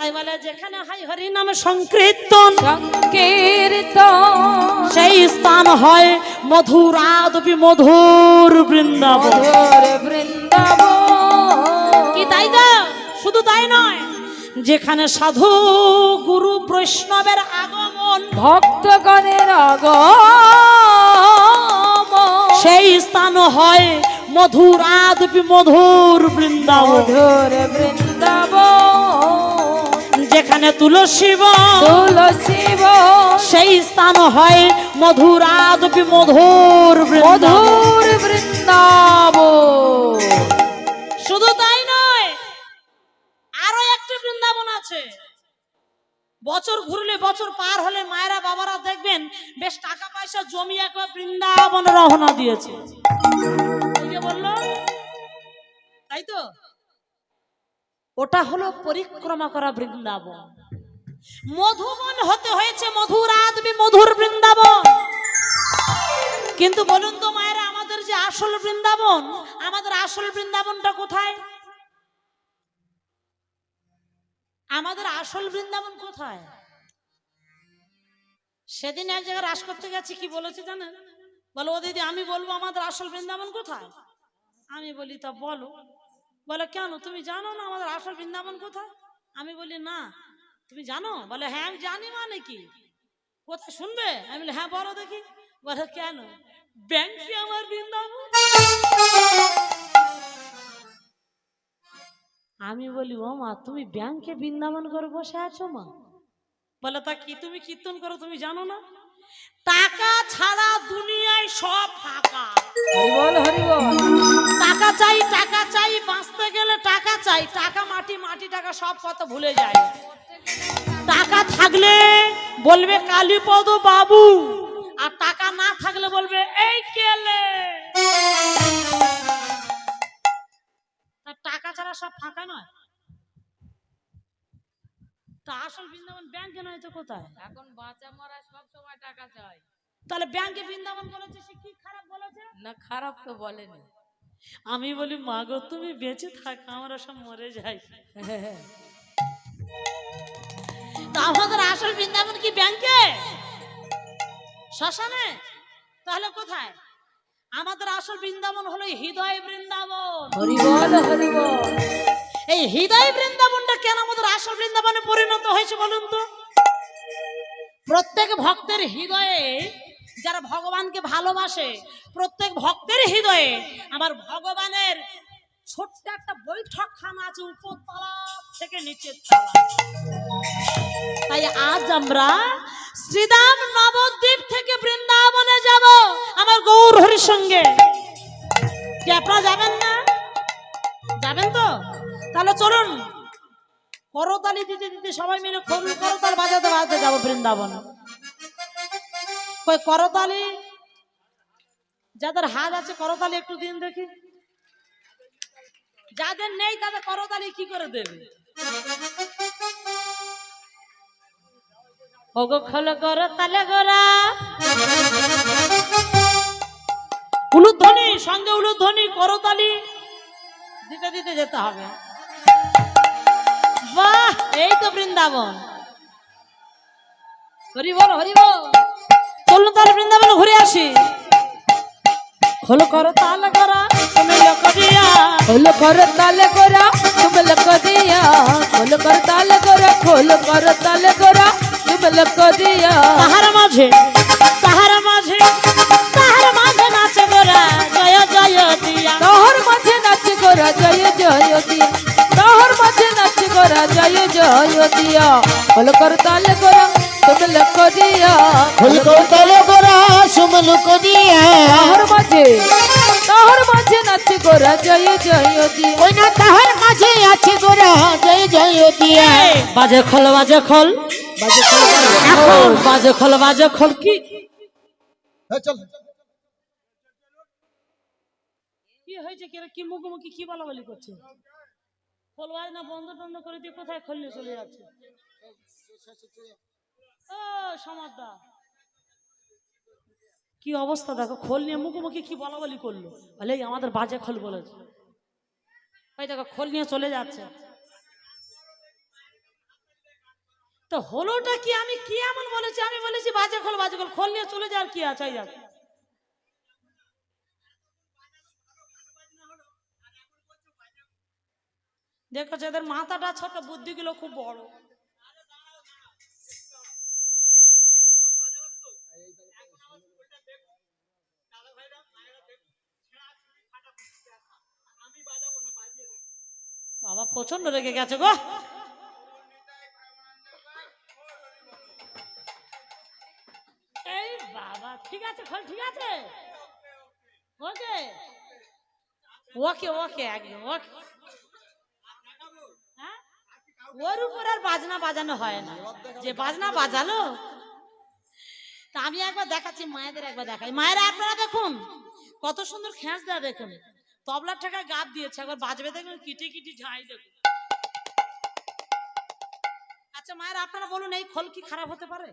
তাই বলে যেখানে হয় হরি নাম সংকীর্তন সেই স্থান হয় মধুরাদপি মধুর বৃন্দাবন। কি তাই তো? শুধু তাই নয়, যেখানে সাধু গুরু বৈষ্ণবের আগমন, ভক্তগণের আগমন, সেই স্থান হয় মধুরাদপি মধুর বৃন্দাবন। যেখানে তুলসী বন, সেই স্থান হয় মধুরাদপি মধুর বৃন্দাবন। শুধু তাই নয়, আরো একটি বৃন্দাবন আছে। বছর ঘুরলে, বছর পার হলে মায়েরা বাবারা দেখবেন বেশ টাকা পয়সা জমিয়ে একবার বৃন্দাবন রওনা দিয়েছে। বললো তাই তো? ওটা হলো পরিক্রমা করা বৃন্দাবন। মধুবন হতে হয়েছে মধুরাদপি মধুর বৃন্দাবন। কিন্তু বলুন তো মায়েরা, আমাদের যে আসল বৃন্দাবন, আমাদের আসল বৃন্দাবনটা কোথায়? আমাদের আসল বৃন্দাবন কোথায়? সেদিন এক জায়গায় রাস করতে গেছি, কি বলেছে জানেন? বলো ও দিদি, আমি বলবো আমাদের আসল বৃন্দাবন কোথায়? আমি বলি তা বলো। বলে কেন, তুমি জানো না আমাদের আসল বৃন্দাবন কোথায়? আমি বলি না, তুমি জানো? বলে হ্যাঁ আমি জানি। মানে কি, কোথায় শুনবে? আমি বলি হ্যাঁ বলো দেখি। বলে কেন, ব্যাংকে আমার বৃন্দাবন। আমি বলি ও মা, তুমি ব্যাংকে বৃন্দাবন করে বসে আছো মা? বলে তা কি, তুমি কীর্তন করো, তুমি জানো না? টাকা ছাড়া দুনিয়ায় সব ফাঁকা। হরিবল হরিবল। টাকা চাই, টাকা চাই, বাঁচতে গেলে টাকা চাই। টাকা মাটি, মাটি টাকা, সব কথা ভুলে যায়। টাকা থাকলে বলবে কালীপদ বাবু, আর টাকা না থাকলে বলবে এই কেলে। টাকা ছাড়া সব ফাঁকা নয়? তা আসল বৃন্দাবন ব্যাংকে নয় তো কোথায়? এখন বাঁচা মরা সব সময় টাকা চাই। তাহলে ব্যাংকে বৃন্দাবন বলেছে, সে কি খারাপ বলেছে? না, খারাপ তো বলেনি। আমি বলি মা গো, তুমি বেঁচে থাক, আমরা সব মরে যাই। তা আমাদের আসল বৃন্দাবন কি ব্যাংকে, শ্মশানে? তাহলে কোথায়? আমাদের আসল বৃন্দাবন হলো হৃদয় বৃন্দাবন। হরিবল হরিবল। এই হৃদয় বৃন্দাবনটা কেন আমাদের আসল বৃন্দাবনে পরিণত হয়েছে বলুন তো? প্রত্যেক ভক্তের হৃদয়ে, যারা ভগবানকে ভালোবাসে, প্রত্যেক ভক্তের হৃদয়ে আমার ভগবানের ছোট্ট একটা বৈঠকখানা আছে, উপরতলা থেকে নিচের তলা। তাই আজ আমরা শ্রীধাম নবদ্বীপ থেকে বৃন্দাবনে যাব আমার গৌর হরির সঙ্গে। কি আপনারা যাবেন না? যাবেন তো? তাহলে চলুন, করতালি দিতে দিতে সবাই মিলে করতাল বাজাতে বাজাতে যাবো বৃন্দাবন। কই করতালি, যাদের হাত আছে করতালি একটু দিন দেখি। যাদের নেই তাদের করতালি কি করে দেবে? ওগো খোল করতালে গোরা, উলুধ্বনি সঙ্গে উলুধ্বনি, করতালি দিতে দিতে যেতে হবে। বাহ, এই তো বৃন্দাবন। হরি বল হরি বল। চলুন তাহলে বৃন্দাবন ঘুরে আসি। খোল করতাল গোরা তুমি লোক দিয়া, খোল করতাল গোরা তুমি লোক দিয়া, খোল করতাল গোরা, খোল করতাল গোরা তুমি লোক দিয়া। তাহার মাঝে, তাহার মাঝে, তাহার মাঝে নাচে গোরা জয় জয় দিয়া। তাহার মাঝে নাচে গোরা জয় জয় দিয়া, তাহার মাঝে নাচে গোরা জয় জয় দিয়া। খোল করতাল গোরা তুমি লোক দিয়া, খোল করতাল গোরা তুমি লোক দিয়া। তাহার মাঝে, তাহার মাঝে নাচে গোরা জয় জয় দিয়া। ওই না তাহার মাঝে আছে গোরা জয় জয় দিয়া। বাজে খোল, বাজে খোল, বাজে খোল এখন বাজে খোল, বাজে খোল। কি কি হয়েছে? কি মুখোমুখি কি বলাবলি করছে? খোল বাজ না বন্ধ টন্ধ করে দিয়ে কোথায় খোললে চলে যাচ্ছে? ও সমাদদা, কি অবস্থা দেখো, খোল নিয়ে মুখোমুখি কি বলাবলি করলো। বলে আমাদের বাজে খোল বলেছে। ওই দেখো খোল নিয়ে চলে যাচ্ছে। তো হলোটা কি? আমি কি এমন বলেছি? আমি বলেছি বাজে খোল, বাজে খোল, খোল নিয়ে চলে যাওয়ার কি আছে? যাক, দেখো এদের মাথাটা ছোট, বুদ্ধিগুলো খুব বড়। বাবা প্রচন্ড রেগে গেছে গো। এই বাবা, ঠিক আছে খোল, ঠিক আছে, ওকে ওকে ওকে একদম ওকে। হ্যাঁ, ওর উপর আর বাজনা বাজানো হয় না, যে বাজনা বাজালো। তা আমি একবার দেখাচ্ছি, মায়েদের একবার দেখাই। মায়েরা আপনারা দেখুন কত সুন্দর খেঁচ দেয়, দেখুন তবলার টাকা গাব দিয়েছে, একবার বাজবে দেখুন, কিটি কিটি ঝাই দেখুন। আচ্ছা মায়েরা আপনারা বলুন, এই খোল কি খারাপ হতে পারে?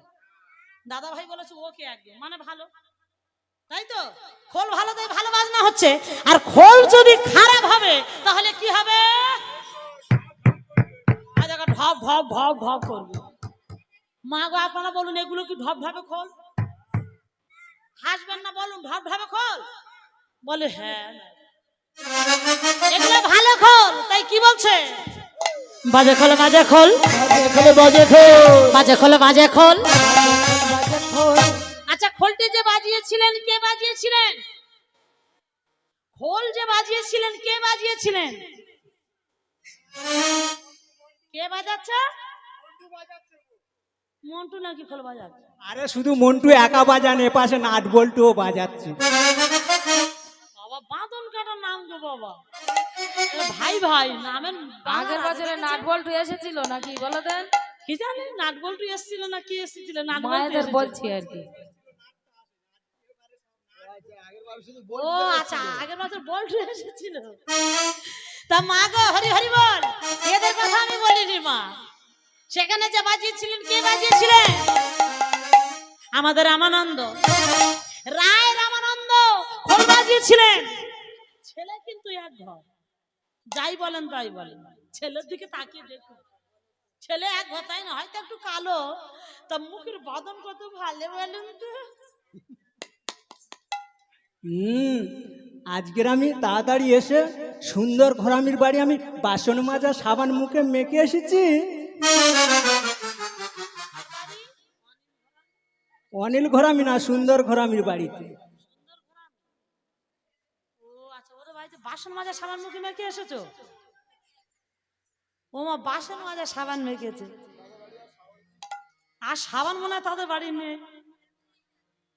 দাদা ভাই বলেছে ওকে একদম, মানে ভালো, তাই তো? খোল ভালো, তাই ভালো বাজনা হচ্ছে। আর খোল যদি খারাপ হবে তাহলে কি হবে? ঢপ ঢপ ঢপ ঢপ করবে। মা গো আপনারা বলুন, এগুলো কি ঢপ ঢপে খোল? হাসবেন না, বলুন ঢপ ঢপে খোল। বলে হ্যাঁ, এগুলো ভালো খোল। তাই কি বলছে? বাজে খোল, বাজে খোল, বাজে খোল, বাজে খোল, বাজে খোল। বাজে খোল। আচ্ছা খোলটি যে বাজিয়েছিলেন কে বাজিয়েছিলেন? খোল যে বাজিয়েছিলেন কে বাজিয়েছিলেন? কে বাজাচ্ছে? মন্টু নাকি খোল বাজাচ্ছে? আরে শুধু মন্টু একা বাজান, এ পাশে নাট বল্টুও বাজাচ্ছে। বাবা বাঁধন কাটার নাম গো বাবা, ভাই ভাই নামের। আগের বছরে নাট বল্টু এসেছিল নাকি বলে দেন? কি জানি নাট বল্টু এসেছিল না কি এসেছিল? নাট বল্টু মায়েদের এসেছিল। বলছি আর কি। ও আচ্ছা, আগের বছর বল্টু এসেছিল। তা মা গো হরি হরি বল, এদের কথা আমি বলিনি মা। সেখানে যে বাজিয়েছিলেন কে বাজিয়েছিলেন? আমাদের রামানন্দ রায়, রামানন্দ খোল বাজিয়েছিলেন। ছেলে কিন্তু এক ঘর, যাই বলেন তাই বলেন, ছেলের দিকে তাকিয়ে দেখুন, ছেলে এক ঘর, তাই না? হয়তো একটু কালো, তা মুখের বদন কত ভালো বলেন তো। আজকের আমি তাড়াতাড়ি এসে সুন্দর ঘরামির বাড়ি আমি বাসন মাজা সাবান মুখে মেখে এসেছি। অনিল ঘরামি না, সুন্দর ঘরামির বাড়িতে। ও আচ্ছা, ওরে বাড়িতে বাসন মাজা সাবান মুখে মেখে এসেছো? ও মা, বাসন মাজা সাবান মেখেছে, আর সাবান মনে হয় তাদের বাড়ি নেই।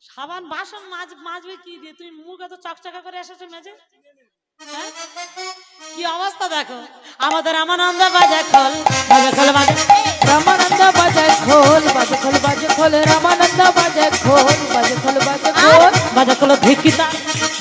সাবান বাসন মাজবে কি দিয়ে? তুমি মুখ এত চকচকা করে এসেছো মেজে। হ্যাঁ? কি অবস্থা দেখো। আমাদের রামানন্দ বাজে খোল, বাজে খোল, বাজে রামানন্দ বাজে খোল, বাজে খোল, বাজে খোল। রামানন্দ বাজে খোল, বাজে খোল, বাজে খোল। বাজে খোল ধিকিতা,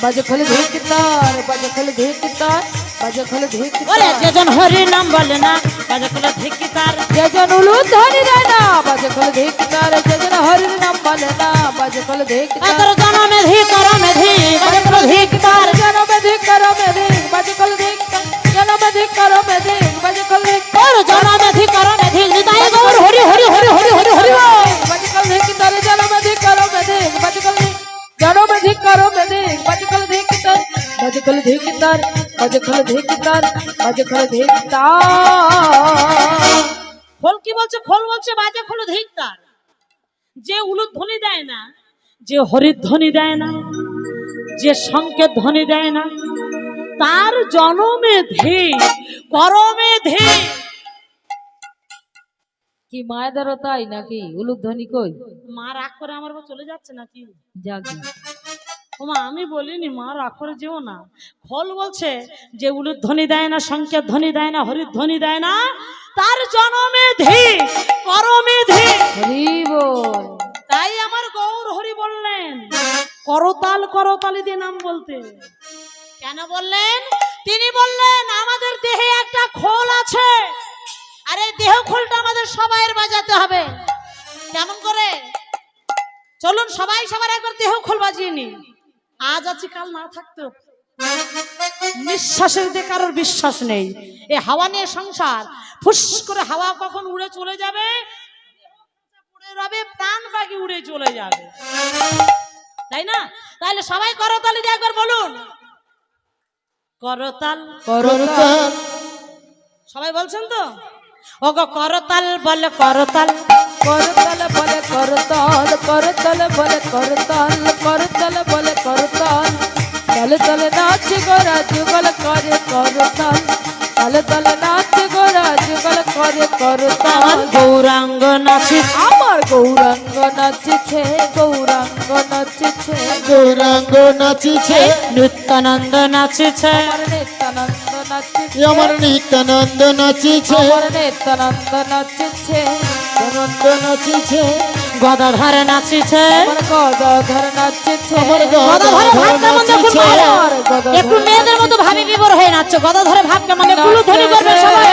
বাজে খোল ধিকতার, বাজে খোল ধিকতার, বাজে খোল বলে ধিকতার। যেজন হরি নাম বলে না, বাজে খোল ধিকিতার। যেজন উলুদ ধরি দেয় না, বাজে খোল ধিকতার। যেজন হরির নাম বলে না, বাজে খোল ধিকতার। আদর জনমে ধি করমে ধি, বাজে খোল ধিকিতার। জনমে ধিক করমে ধিক, বাজে খোল ধিকতার। জনমে ধিক করমে ধিক, বাজে খোল ধিকতার। ওর জনমে ধি করমে ধি, নিতাই গৌর হরি হরি হরি হরি হরি হরি বল। বাজে খোল ধিকতার। জনমে ধিক করমে ধিক, বাজে খোল ধিক। জনমে ধিক করমে ধিক, বাজে খোল ধিকতার। বাজে খোল ধিকতার, বাজে খোল ধিকতার, বাজে খোল ধিকতার। খোল কি বলছে? খোল বলছে বাজে খোল ধিকতার। যে উলুদ ধ্বনি দেয় না, যে হরির ধ্বনি দেয় না, যে সংকেত ধ্বনি দেয় না, তার জনমে ধি করমে ধি। কি মায়েদেরও তাই নাকি? উলুধ্বনি কই? মা রাগ করে আমার উপর চলে যাচ্ছে নাকি? জাগি। ওমা আমি বলিনি মা রাগ করে যেও না। খোল বলছে যে উলুদ ধ্বনি দেয় না, সংকেত ধ্বনি দেয় না, হরির ধ্বনি দেয় না, তার জনমে ধি করমে ধি। হরি বল। তাই আমার গৌর হরি বললেন করতাল, করতালি দিয়ে নাম বলতে। কেন বললেন? তিনি বললেন আমাদের দেহে একটা খোল আছে, আর এই দেহ খোলটা আমাদের সবাইয়ের বাজাতে হবে। কেমন করে? চলুন সবাই সবার একবার দেহ খোল বাজিয়ে নি। আজ আছি কাল না থাকতেও। নিঃশ্বাসের দিকে কারোর বিশ্বাস নেই। এই হাওয়া নিয়ে সংসার, ফুস করে হাওয়া কখন উড়ে চলে যাবে রবে প্রাণ পাখি উড়ে চলে যাবে, তাই না? তাহলে সবাই করতালি দিয়ে একবার বলুন, করতাল। করতাল সবাই বলছেন তো? ওগো করতাল বলে করতাল, করতাল বলে করতাল, করতাল বলে করতাল, করতাল বলে করতাল। তালে তালে নাচ গোরা যুগল করে করতাল, তালে তালে নাচ গোরা যুগল করে করতাল। আমার গৌরাঙ্গ নাচে, আমার গৌরাঙ্গ নাচছে, গৌরাঙ্গ নাচছে, গৌরাঙ্গ নাচিছে, নিত্যানন্দ নাচেছে, আমার নিত্যানন্দ নাচছে, আমার নিত্যানন্দ নাচিছে, আমার নিত্যানন্দ নাচছে, আনন্দ নাচিছে, গদাধর নাচেছে। আমার গদাধর নাচছে, আমার গদাধরে ভাব কেমন দেখুন নাচিছে, ভালো। আমার গদাধর একটু মেয়েদের মতো ভাবি বিবর হয়ে নাচছো, গদাধরে ভাব কেমন, একটু ধ্বনি করবে সবাই।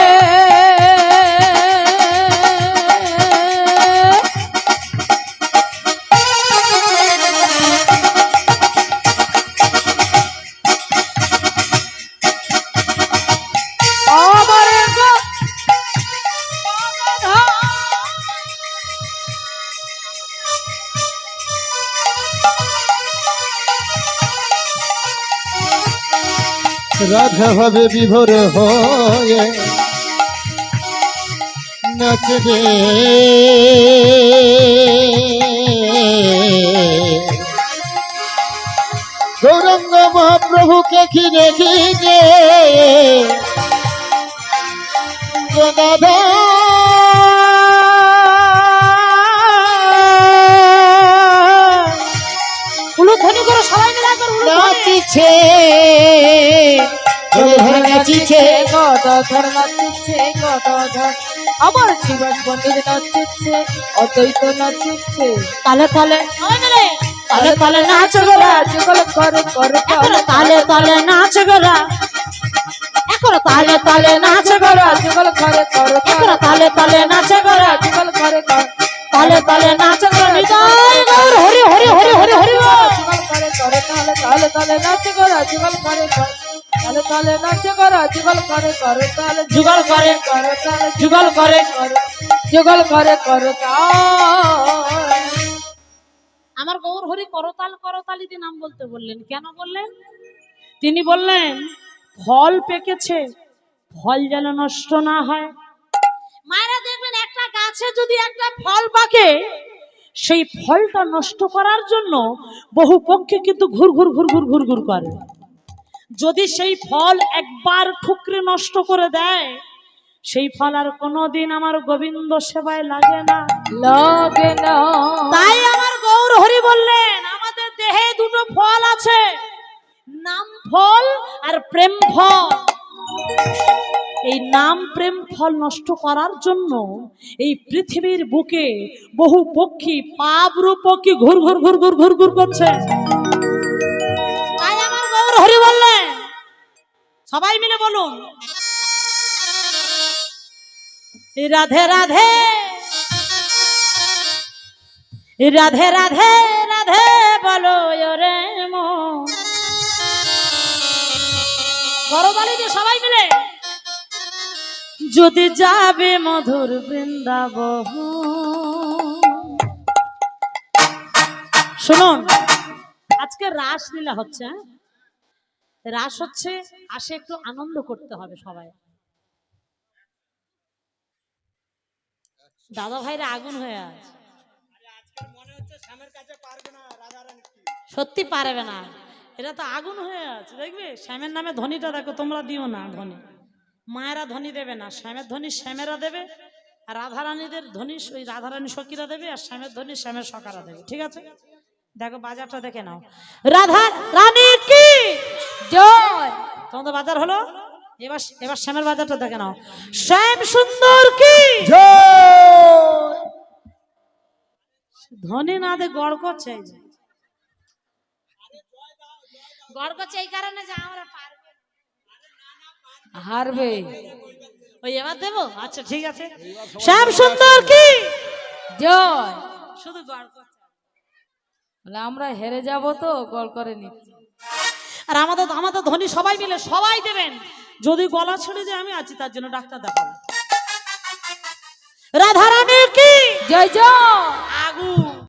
আমার রাধা হবে বিভোর হয়ে নাচবে, গৌরাঙ্গ মহাপ্রভুকে ঘিরে ঘিরে ধ্বনি করো সবাই মিলে একবার উলু ধ্বনি। নাচিছে, গদাধর নাচিছে, গদাধর নাচছে, গদাধর। আমার জীবন পণ্ডিত নাচছে, অদ্বৈত নাচছে, তালে তালে সবাই মিলে তালে তালে নাচ গোরা, গোরা যুগল করে করতাল, এখনো তালে তালে নাচ গোরা, এখনো তালে তালে নাচ গোরা, যুগল করে করতাল, এখনো তালে তালে নাচ গোরা, যুগল করে তালে তালে নাচ গোরা। নিতাই গৌর হরি হরি হরি হরি হরি বল। যুগল করে করতাল, তালে তালে নাচ গোরা যুগল করে তালে তালে নাচ গোরা যুগল করে করতাল, যুগল করে করতাল, যুগল করে। যুগল করে করতাল। আমার গৌর হরি করতাল করতালিতে নাম বলতে বললেন, কেন বললেন? তিনি বললেন ফল পেকেছে, ফল যেন নষ্ট না হয়। মায়েরা দেখবেন একটা গাছে যদি একটা ফল পাকে, সেই ফলটা নষ্ট করার জন্য বহু পক্ষে কিন্তু ঘুর ঘুর ঘুর ঘুর ঘুর ঘুর করে। যদি সেই ফল একবার ঠুকরে নষ্ট করে দেয়, সেই ফল আর কোনোদিন আমার গোবিন্দ সেবায় লাগে না, লাগে না। তাই আমার গৌর হরি বললেন আমাদের দেহে দুটো ফল আছে, নাম ফল আর প্রেম ফল। এই নাম প্রেম ফল নষ্ট করার জন্য এই পৃথিবীর বুকে বহু পক্ষী পাবরু পক্ষী ঘুর ঘুর ঘুর ঘুর ঘুর ঘুর করছে। তাই আমার গৌর হরি বললেন, সবাই মিলে বলুন, রাধে রাধে রাধে রাধে রাধে বলো রে মন। করতালি সবাই মিলে, যদি যাবে মধুর বৃন্দাবন। শুনুন, আজকে রাসলীলা হচ্ছে, রাস হচ্ছে, আসে একটু আনন্দ করতে হবে সবাই। দাদা ভাইরা আগুন হয়ে আছে, সত্যি পারবে না, এরা তো আগুন হয়ে আছে। দেখবে শ্যামের নামে ধ্বনিটা দেখো, তোমরা দিও না ধ্বনি, মায়েরা ধ্বনি দেবে না, শ্যামের ধ্বনি শ্যামেরা দেবে, আর রাধারানীদের ধ্বনি ওই রাধারানী সখীরা দেবে, আর শ্যামের ধ্বনি শ্যামের সখারা দেবে, ঠিক আছে? দেখো বাজারটা দেখে নাও, রাধা রানী কি জয়। তোমাদের বাজার হলো, এবার এবার শ্যামের বাজারটা দেখে নাও, শ্যাম সুন্দর কি ধ্বনি না দে গড় করছে, গড় করছে এই কারণে যে আমরা পারবো, হারবে। ওই এবার দেবো, আচ্ছা ঠিক আছে, শ্যাম সুন্দর কি জয়। শুধু গড় করছে, বলে আমরা হেরে যাব তো গল করে নিচ্ছি। আর আমাদের আমাদের ধ্বনি সবাই মিলে সবাই দেবেন, যদি গলা ছেড়ে যায় আমি আছি, তার জন্য ডাক্তার দেখাবো। রাধারানী কি জয় জয়।